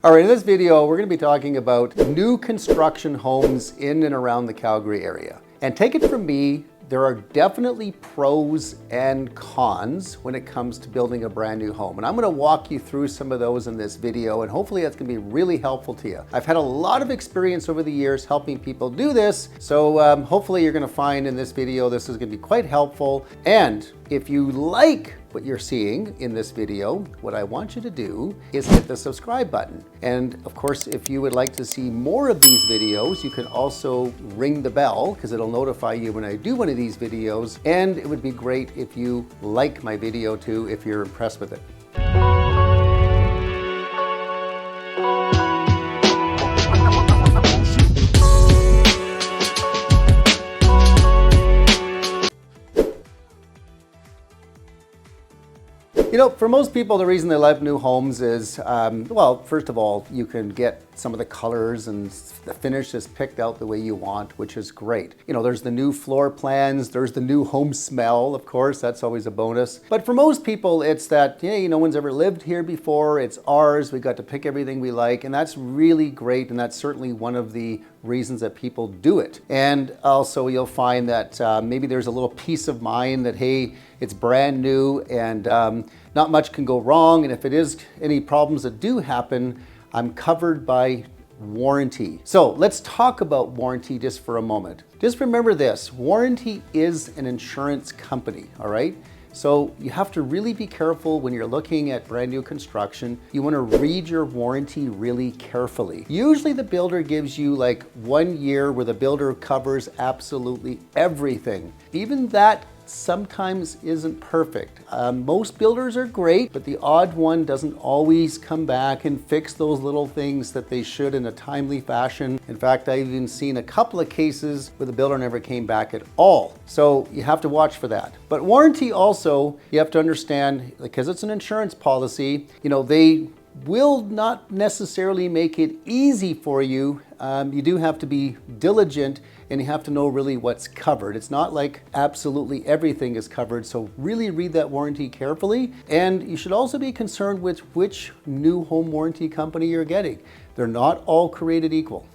All right, in this video, we're going to be talking about new construction homes in and around the Calgary area. And take it from me, there are definitely pros and cons when it comes to building a brand new home. And I'm going to walk you through some of those in this video, and hopefully that's going to be really helpful to you. I've had a lot of experience over the years helping people do this, so hopefully you're going to find in this video this is going to be quite helpful. And if you like what you're seeing in this video, what I want you to do is hit the subscribe button. And of course, if you would like to see more of these videos, you can also ring the bell because it'll notify you when I do one of these videos. And it would be great if you like my video too, if you're impressed with it. You know, for most people, the reason they love new homes is, well, first of all, you can get some of the colors and the finish is picked out the way you want, which is great. You know, there's the new floor plans, there's the new home smell, of course, that's always a bonus. But for most people, it's that, hey, no one's ever lived here before, it's ours, we got to pick everything we like, and that's really great, and that's certainly one of the reasons that people do it. And also you'll find that maybe there's a little peace of mind that, hey, it's brand new and not much can go wrong, and if it is any problems that do happen, I'm covered by warranty. So let's talk about warranty just for a moment. Just remember this, warranty is an insurance company, all right? So you have to really be careful when you're looking at brand new construction. You want to read your warranty really carefully. Usually the builder gives you like 1 year where the builder covers absolutely everything. Even that sometimes isn't perfect. Most builders are great, but the odd one doesn't always come back and fix those little things that they should in a timely fashion. In fact, I've even seen a couple of cases where the builder never came back at all. So you have to watch for that. But warranty also, you have to understand, because it's an insurance policy, you know, they will not necessarily make it easy for you. You do have to be diligent and you have to know really what's covered. It's not like absolutely everything is covered, so really read that warranty carefully. And you should also be concerned with which new home warranty company you're getting. They're not all created equal.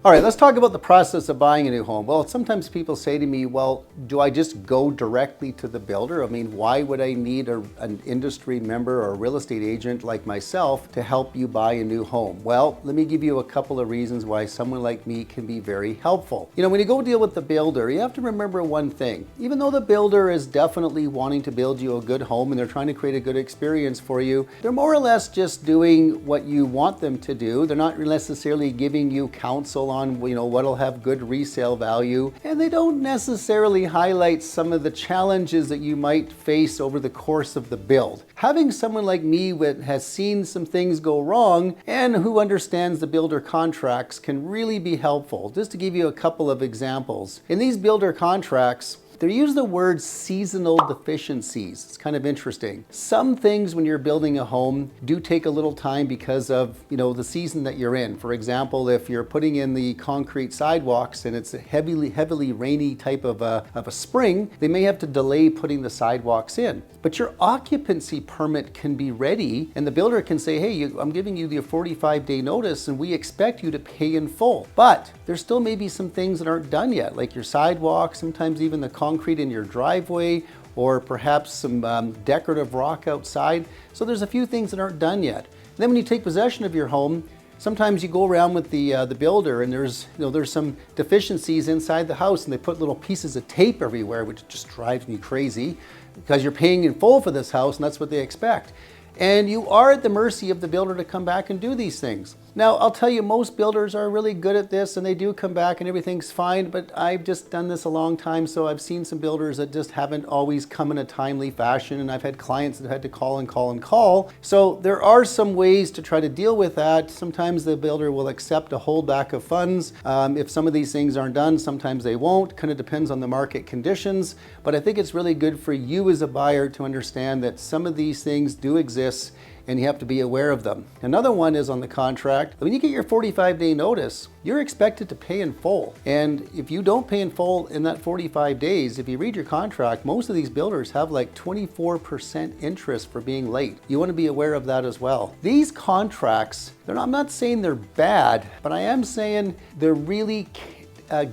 All right, let's talk about the process of buying a new home. Well, sometimes people say to me, well, do I just go directly to the builder? I mean, why would I need an industry member or a real estate agent like myself to help you buy a new home? Well, let me give you a couple of reasons why someone like me can be very helpful. You know, when you go deal with the builder, you have to remember one thing. Even though the builder is definitely wanting to build you a good home and they're trying to create a good experience for you, they're more or less just doing what you want them to do. They're not necessarily giving you counsel on, you know, what'll have good resale value, and they don't necessarily highlight some of the challenges that you might face over the course of the build. Having someone like me that has seen some things go wrong and who understands the builder contracts can really be helpful. Just to give you a couple of examples. In these builder contracts, they use the word seasonal deficiencies. It's kind of interesting. Some things when you're building a home do take a little time because of, you know, the season that you're in. For example, if you're putting in the concrete sidewalks and it's a heavily rainy type of a spring, they may have to delay putting the sidewalks in. But your occupancy permit can be ready and the builder can say, hey, I'm giving you the 45-day notice and we expect you to pay in full. But there still may be some things that aren't done yet, like your sidewalks, sometimes even the concrete in your driveway, or perhaps some decorative rock outside. So there's a few things that aren't done yet. And then when you take possession of your home, sometimes you go around with the builder and there's some deficiencies inside the house and they put little pieces of tape everywhere, which just drives me crazy because you're paying in full for this house and that's what they expect. And you are at the mercy of the builder to come back and do these things. Now, I'll tell you, most builders are really good at this and they do come back and everything's fine, but I've just done this a long time, so I've seen some builders that just haven't always come in a timely fashion, and I've had clients that had to call and call and call. So there are some ways to try to deal with that. Sometimes the builder will accept a holdback of funds. If some of these things aren't done, sometimes they won't. Kind of depends on the market conditions, but I think it's really good for you as a buyer to understand that some of these things do exist and you have to be aware of them. Another one is on the contract. When you get your 45-day notice, you're expected to pay in full. And if you don't pay in full in that 45 days, if you read your contract, most of these builders have like 24% interest for being late. You want to be aware of that as well. These contracts, I'm not saying they're bad, but I am saying they're really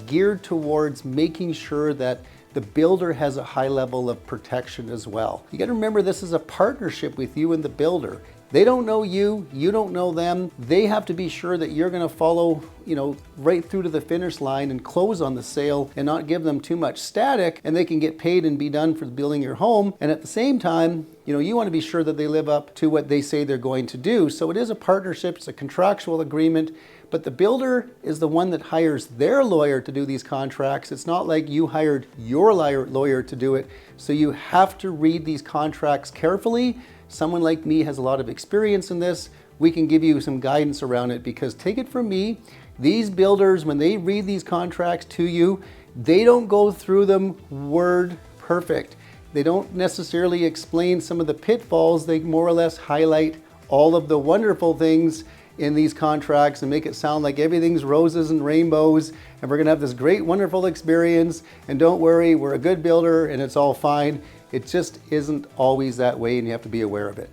geared towards making sure that the builder has a high level of protection as well. You got to remember, this is a partnership with you and the builder. They don't know you, you don't know them. They have to be sure that you're going to follow, right through to the finish line and close on the sale and not give them too much static, and they can get paid and be done for building your home. And at the same time, you want to be sure that they live up to what they say they're going to do. So it is a partnership, it's a contractual agreement, but the builder is the one that hires their lawyer to do these contracts. It's not like you hired your lawyer to do it. So you have to read these contracts carefully. Someone like me has a lot of experience in this. We can give you some guidance around it, because take it from me, these builders, when they read these contracts to you, they don't go through them word perfect. They don't necessarily explain some of the pitfalls. They more or less highlight all of the wonderful things in these contracts and make it sound like everything's roses and rainbows and we're gonna have this great, wonderful experience. And don't worry, we're a good builder and it's all fine. It just isn't always that way, and you have to be aware of it.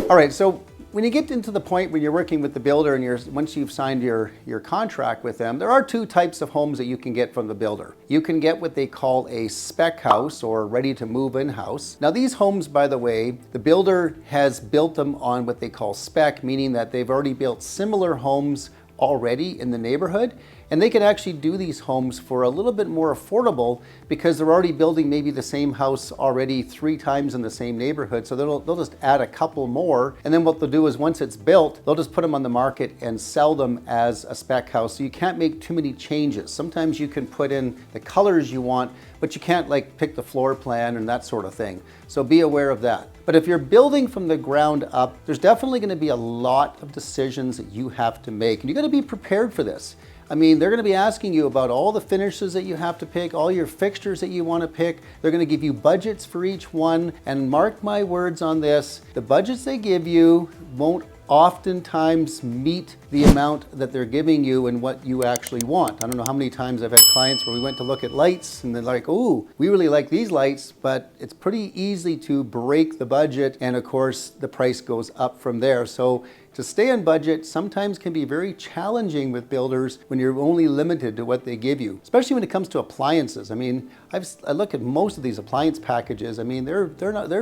All right, so when you get into the point where you're working with the builder and once you've signed your contract with them, there are two types of homes that you can get from the builder. You can get what they call a spec house or ready to move in house. Now these homes, by the way, the builder has built them on what they call spec, meaning that they've already built similar homes already in the neighborhood. And they can actually do these homes for a little bit more affordable because they're already building maybe the same house already 3 times in the same neighborhood. So they'll just add a couple more. And then what they'll do is once it's built, they'll just put them on the market and sell them as a spec house. So you can't make too many changes. Sometimes you can put in the colors you want, but you can't like pick the floor plan and that sort of thing. So be aware of that. But if you're building from the ground up, there's definitely going to be a lot of decisions that you have to make. And you got to be prepared for this. I mean, they're going to be asking you about all the finishes that you have to pick, all your fixtures that you want to pick. They're going to give you budgets for each one. And mark my words on this, the budgets they give you won't oftentimes meet the amount that they're giving you and what you actually want. I don't know how many times I've had clients where we went to look at lights and they're like, oh, we really like these lights, but it's pretty easy to break the budget. And of course, the price goes up from there. So to stay on budget sometimes can be very challenging with builders when you're only limited to what they give you, especially when it comes to appliances. I mean, I look at most of these appliance packages. I mean, they're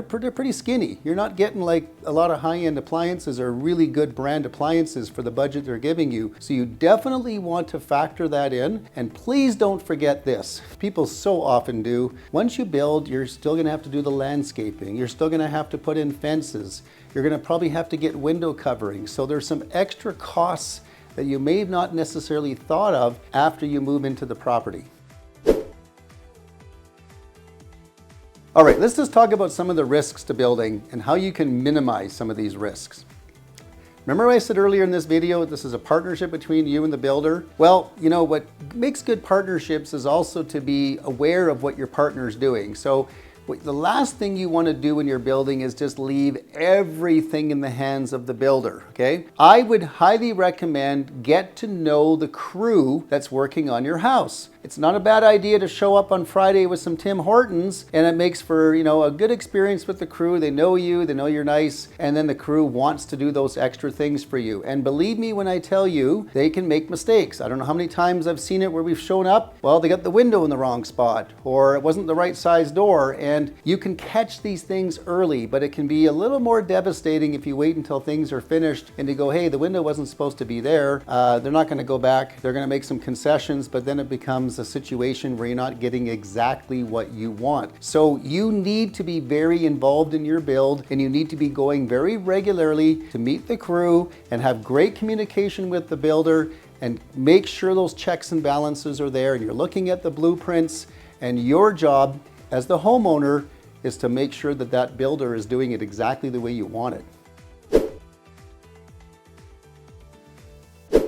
pretty skinny. You're not getting like a lot of high-end appliances or really good brand appliances for the budget they're giving you. So you definitely want to factor that in. And please don't forget this. People so often do. Once you build, you're still going to have to do the landscaping. You're still going to have to put in fences. You're going to probably have to get window coverings. So there's some extra costs that you may have not necessarily thought of after you move into the property. All right, let's just talk about some of the risks to building and how you can minimize some of these risks. Remember I said earlier in this video, this is a partnership between you and the builder? Well, what makes good partnerships is also to be aware of what your partner is doing. So the last thing you want to do when you're building is just leave everything in the hands of the builder, okay? I would highly recommend get to know the crew that's working on your house. It's not a bad idea to show up on Friday with some Tim Hortons, and it makes for, a good experience with the crew. They know you, they know you're nice, and then the crew wants to do those extra things for you. And believe me when I tell you, they can make mistakes. I don't know how many times I've seen it where we've shown up, well, they got the window in the wrong spot, or it wasn't the right size door, and you can catch these things early, but it can be a little more devastating if you wait until things are finished and you go, hey, the window wasn't supposed to be there. They're not going to go back. They're going to make some concessions, but then it becomes a situation where you're not getting exactly what you want. So you need to be very involved in your build, and you need to be going very regularly to meet the crew and have great communication with the builder and make sure those checks and balances are there and you're looking at the blueprints. And your job as the homeowner is to make sure that that builder is doing it exactly the way you want it.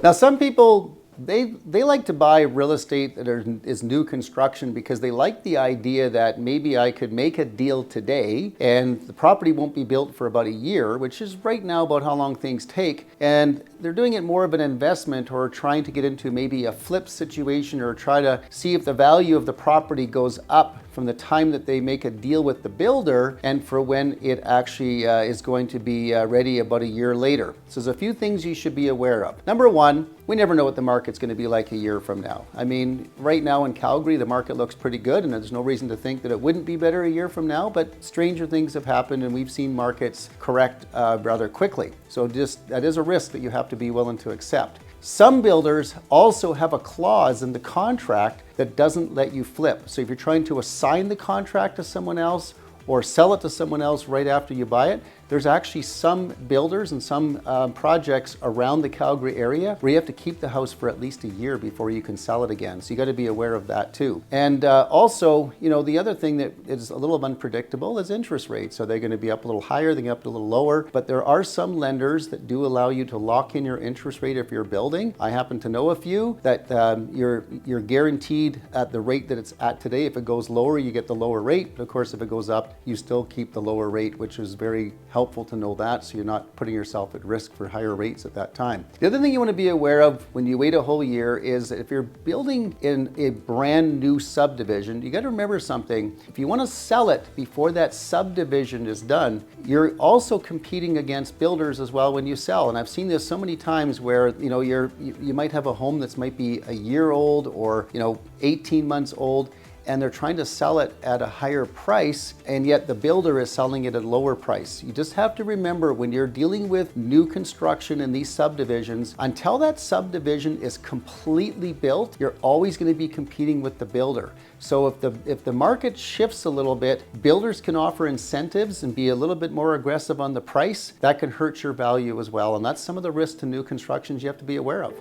Now, some people they like to buy real estate that is new construction because they like the idea that maybe I could make a deal today and the property won't be built for about a year, which is right now about how long things take. And they're doing it more of an investment or trying to get into maybe a flip situation or try to see if the value of the property goes up from the time that they make a deal with the builder and for when it actually is going to be ready about a year later. So there's a few things you should be aware of. Number one, we never know what the market's going to be like a year from now. I mean, right now in Calgary, the market looks pretty good and there's no reason to think that it wouldn't be better a year from now, but stranger things have happened and we've seen markets correct rather quickly. So that is a risk that you have to be willing to accept. Some builders also have a clause in the contract that doesn't let you flip. So if you're trying to assign the contract to someone else or sell it to someone else right after you buy it, there's actually some builders and some projects around the Calgary area where you have to keep the house for at least a year before you can sell it again. So you got to be aware of that too. And also, you know, the other thing that is a little unpredictable is interest rates. Are they going to be up a little higher? They're going to be up a little lower? But there are some lenders that do allow you to lock in your interest rate if you're building. I happen to know a few that you're guaranteed at the rate that it's at today. If it goes lower, you get the lower rate. But of course, if it goes up, you still keep the lower rate, which is very helpful to know that, so you're not putting yourself at risk for higher rates at that time. The other thing you want to be aware of when you wait a whole year is that if you're building in a brand new subdivision, you got to remember something. If you want to sell it before that subdivision is done, you're also competing against builders as well when you sell. And I've seen this so many times where, you know, you might have a home that's might be a year old or, you know, 18 months old, and they're trying to sell it at a higher price, and yet the builder is selling it at a lower price. You just have to remember when you're dealing with new construction in these subdivisions, until that subdivision is completely built, you're always going to be competing with the builder. So if the market shifts a little bit, builders can offer incentives and be a little bit more aggressive on the price. That can hurt your value as well, and that's some of the risks to new constructions you have to be aware of.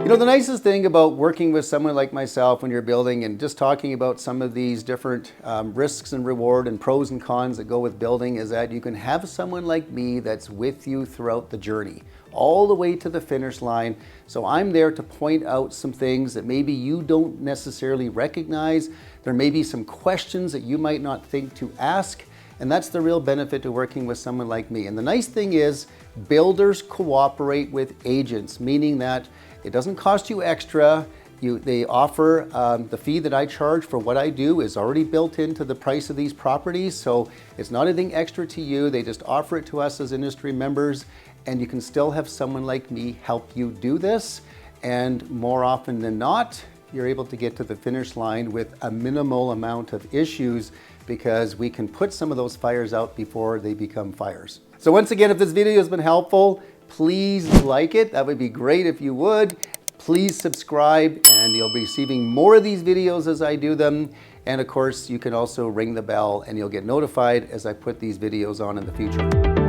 You know, the nicest thing about working with someone like myself when you're building and just talking about some of these different risks and reward and pros and cons that go with building is that you can have someone like me that's with you throughout the journey, all the way to the finish line. So I'm there to point out some things that maybe you don't necessarily recognize. There may be some questions that you might not think to ask. And that's the real benefit to working with someone like me. And the nice thing is builders cooperate with agents, meaning that it doesn't cost you extra. They offer the fee that I charge for what I do is already built into the price of these properties. So it's not anything extra to you. They just offer it to us as industry members, and you can still have someone like me help you do this. And more often than not, you're able to get to the finish line with a minimal amount of issues because we can put some of those fires out before they become fires. So once again, if this video has been helpful, please like it. That would be great if you would. Please subscribe and you'll be receiving more of these videos as I do them. And of course, you can also ring the bell and you'll get notified as I put these videos on in the future.